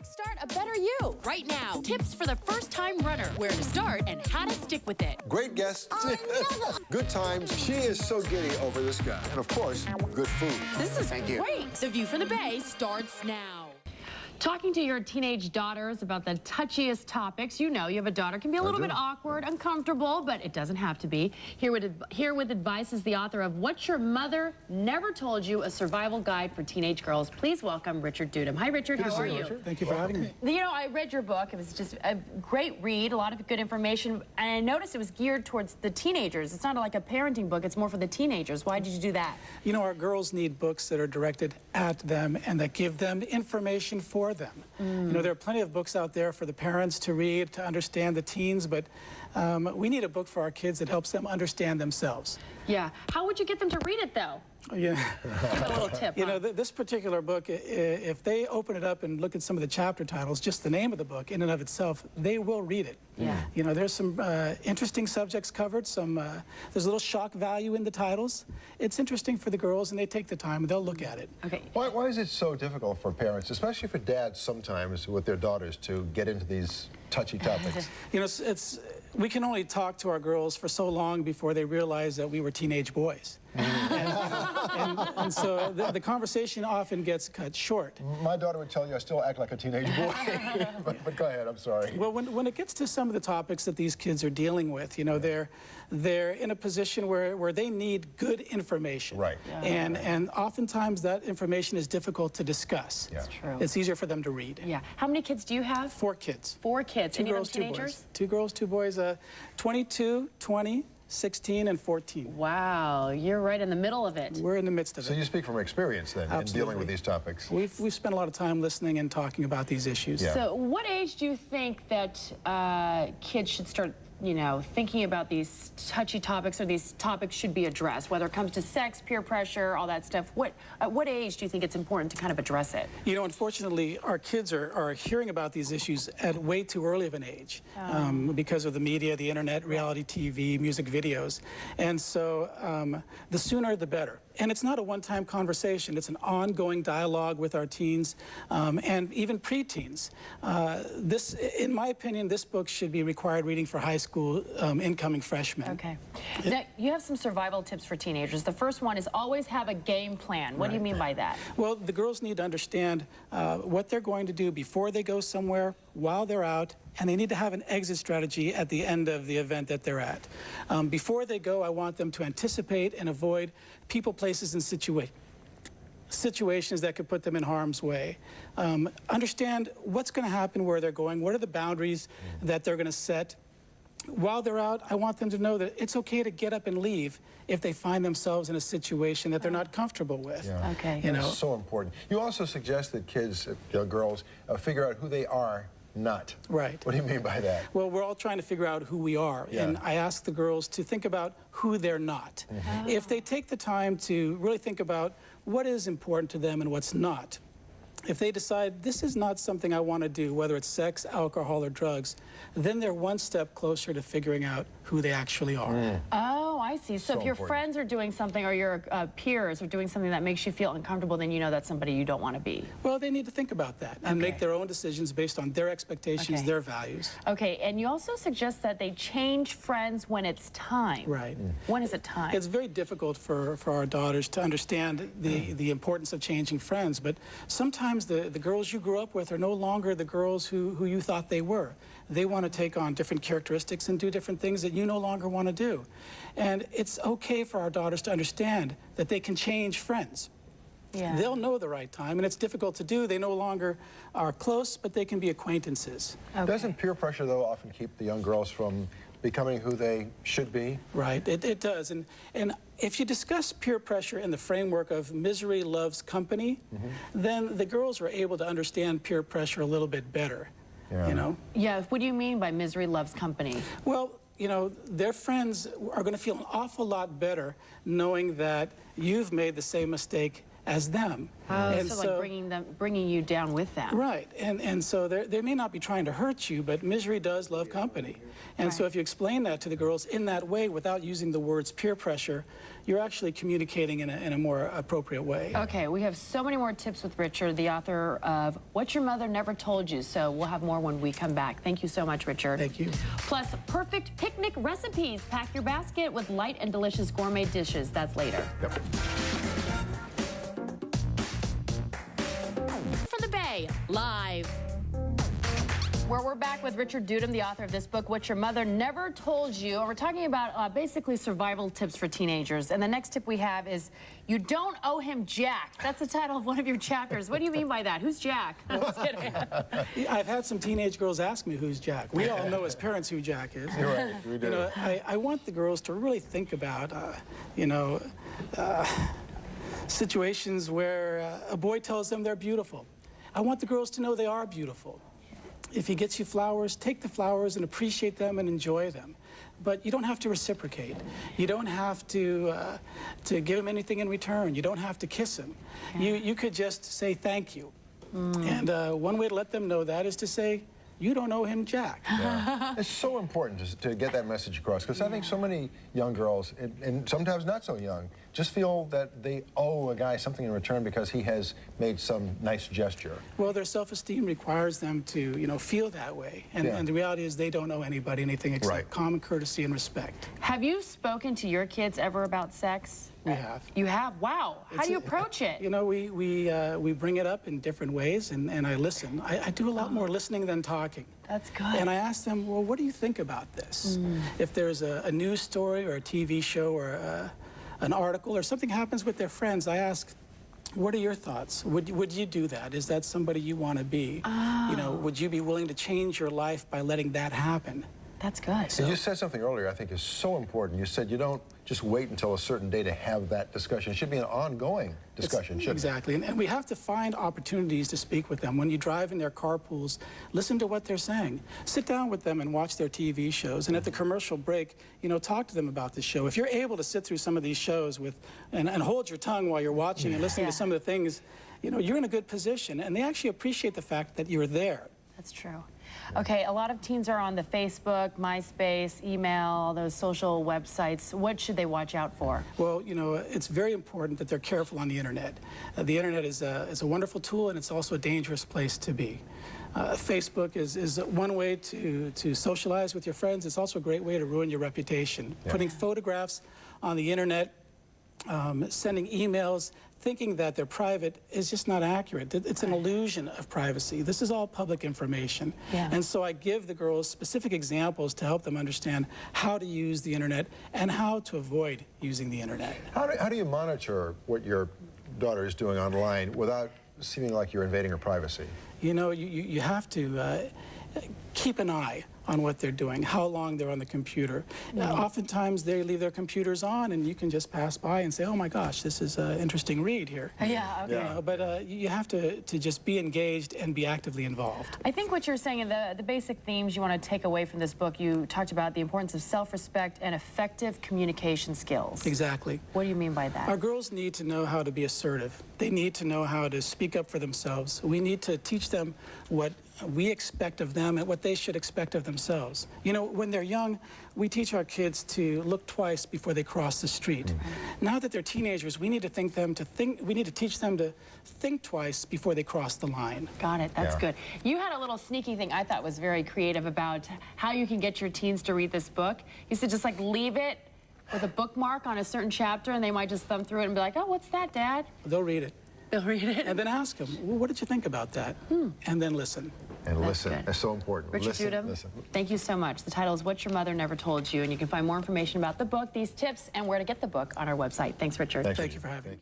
Kickstart a better you right now. Tips for the first-time runner, where to start and how to stick with it. Great guest. Good times. She is so giddy over this guy. And of course, good food. This is great. The View from the Bay starts now. Talking to your teenage daughters about the touchiest topics. You know, you have a daughter, can be a little bit awkward, uncomfortable, but it doesn't have to be. Here with advice is the author of What Your Mother Never Told You, a survival guide for teenage girls. Please welcome Richard Dudum. Hi, Richard. How are you? Richard. Thank you for having me. You know, I read your book. It was just a great read, a lot of good information, and I noticed it was geared towards the teenagers. It's not like a parenting book. It's more for the teenagers. Why did you do that? You know, our girls need books that are directed at them and that give them information for them. You know, there are plenty of books out there for the parents to read, to understand the teens, but we need a book for our kids that helps them understand themselves. Yeah. How would you get them to read it, though? Yeah. That's a little tip. You know, this particular book, if they open it up and look at some of the chapter titles, just the name of the book in and of itself, they will read it. Yeah. You know, there's some interesting subjects covered. There's a little shock value in the titles. It's interesting for the girls, and they take the time and they'll look at it. Okay. Why is it so difficult for parents, especially for dads sometimes with their daughters, to get into these touchy topics? You know, we can only talk to our girls for so long before they realize that we were teenage boys. And so the conversation often gets cut short. My daughter would tell you I still act like a teenage boy. but go ahead, I'm sorry. Well, when it gets to some of the topics that these kids are dealing with, you know, they're in a position where they need good information. Right. Yeah. And oftentimes that information is difficult to discuss. Yeah. That's true. It's easier for them to read. Yeah. How many kids do you have? 4 kids. 4 kids. Two Any girls, of them 2 teenagers? boys. 2 girls, 2 boys, 22, 20, 16, and 14. Wow, you're right in the middle of it. We're in the midst of it. So you speak from experience then in dealing with these topics. We've spent a lot of time listening and talking about these issues. Yeah. So what age do you think that kids should start, you know, thinking about these touchy topics, or these topics should be addressed, whether it comes to sex, peer pressure, all that stuff? At what age do you think it's important to kind of address it? You know, unfortunately, our kids are hearing about these issues at way too early of an age because of the media, the internet, reality TV, music videos. And so the sooner the better. And it's not a one-time conversation. It's an ongoing dialogue with our teens and even preteens. In my opinion, this book should be required reading for high school incoming freshmen. Okay. Now, you have some survival tips for teenagers. The first one is always have a game plan. What do you mean by that? Well, the girls need to understand what they're going to do before they go somewhere, while they're out, and they need to have an exit strategy at the end of the event that they're at. Before they go, I want them to anticipate and avoid people, places, and situations that could put them in harm's way. Understand what's going to happen where they're going, what are the boundaries that they're going to set. While they're out, I want them to know that it's okay to get up and leave if they find themselves in a situation that they're not comfortable with. Yeah. Okay. You know? It's so important. You also suggest that kids, girls, figure out who they are not. Right. What do you mean by that? Well, we're all trying to figure out who we are, and I ask the girls to think about who they're not. If they take the time to really think about what is important to them and what's not, if they decide this is not something I want to do, whether it's sex, alcohol, or drugs, then they're one step closer to figuring out who they actually are. Oh, I see. So if your important. friends are doing something, or your peers are doing something that makes you feel uncomfortable, then you know that's somebody you don't want to be. Well, they need to think about that and make their own decisions based on their expectations, their values. Okay, and you also suggest that they change friends when it's time. Right. When is it time? It's very difficult for our daughters to understand the importance of changing friends, but sometimes the girls you grew up with are no longer the girls who you thought they were. They want to take on different characteristics and do different things that you no longer want to do. And it's okay for our daughters to understand that they can change friends. Yeah. They'll know the right time, and it's difficult to do. They no longer are close, but they can be acquaintances. Okay. Doesn't peer pressure, though, often keep the young girls from becoming who they should be? Right, it does. And if you discuss peer pressure in the framework of misery loves company, then the girls are able to understand peer pressure a little bit better, you know? Yeah, what do you mean by misery loves company? Well, you know, their friends are going to feel an awful lot better knowing that you've made the same mistake as them. And so like bringing you down with them. Right, and so they may not be trying to hurt you, but misery does love company. And so if you explain that to the girls in that way without using the words peer pressure, you're actually communicating in a more appropriate way. Okay, we have so many more tips with Richard, the author of What Your Mother Never Told You, so we'll have more when we come back. Thank you so much, Richard. Thank you. Plus, perfect picnic recipes. Pack your basket with light and delicious gourmet dishes. That's later. Yep. From the Bay, live. Where we're back with Richard Dudum, the author of this book, What Your Mother Never Told You. And we're talking about basically survival tips for teenagers. And the next tip we have is, you don't owe him Jack. That's the title of one of your chapters. What do you mean by that? Who's Jack? I'm just kidding. I've had some teenage girls ask me who's Jack. We all know as parents who Jack is. You're right, we do. You know, I want the girls to really think about, situations where a boy tells them they're beautiful. I want the girls to know they are beautiful. If he gets you flowers, take the flowers and appreciate them and enjoy them. But you don't have to reciprocate. You don't have to give him anything in return. You don't have to kiss him. Yeah. You could just say thank you. And one way to let them know that is to say, you don't owe him Jack. Yeah. It's so important to get that message across, because I think so many young girls, and sometimes not so young, just feel that they owe a guy something in return because he has made some nice gesture. Well, their self-esteem requires them to, feel that way. And the reality is they don't owe anybody anything except common courtesy and respect. Have you spoken to your kids ever about sex? We have. You have? Wow. How do you approach it? We bring it up in different ways, and I listen. I do a lot more listening than talking. That's good. And I ask them, well, what do you think about this? If there's a news story or a TV show or an article or something happens with their friends, I ask, what are your thoughts? Would you do that? Is that somebody you want to be? Would you be willing to change your life by letting that happen? That's good. So you said something earlier I think is so important. You said you don't just wait until a certain day to have that discussion. It should be an ongoing discussion, shouldn't it? Exactly. And we have to find opportunities to speak with them. When you drive in their carpools, listen to what they're saying. Sit down with them and watch their TV shows. And at the commercial break, talk to them about the show. If you're able to sit through some of these shows and hold your tongue while you're watching and listening to some of the things, you're in a good position. And they actually appreciate the fact that you're there. That's true. Okay, a lot of teens are on the Facebook, MySpace, email, those social websites. What should they watch out for? Well, it's very important that they're careful on the internet. The internet is a wonderful tool, and it's also a dangerous place to be. Facebook is one way to socialize with your friends. It's also a great way to ruin your reputation. Yeah. Putting photographs on the internet, sending emails, thinking that they're private is just not accurate. It's an illusion of privacy. This is all public information. Yeah. And so I give the girls specific examples to help them understand how to use the internet and how to avoid using the internet. How do you monitor what your daughter is doing online without seeming like you're invading her privacy? You have to keep an eye on what they're doing, how long they're on the computer. Oftentimes they leave their computers on and you can just pass by and say, oh my gosh, this is an interesting read here. Yeah, okay. But you have to just be engaged and be actively involved. I think what you're saying, the basic themes you want to take away from this book, you talked about the importance of self-respect and effective communication skills. Exactly. What do you mean by that? Our girls need to know how to be assertive. They need to know how to speak up for themselves. We need to teach them what we expect of them and what they should expect of themselves. When they're young, we teach our kids to look twice before they cross the street. Now that they're teenagers, we need to teach them to think twice before they cross the line. Got it. That's good. You had a little sneaky thing I thought was very creative about how you can get your teens to read this book. You said just like leave it with a bookmark on a certain chapter and they might just thumb through it and be like, oh, what's that, Dad? They'll read it. They'll read it. And then ask them, well, what did you think about that? And then listen. And listen. That's so important. Richard Dudum, thank you so much. The title is What Your Mother Never Told You, and you can find more information about the book, these tips, and where to get the book on our website. Thanks, Richard. Thank you for having me.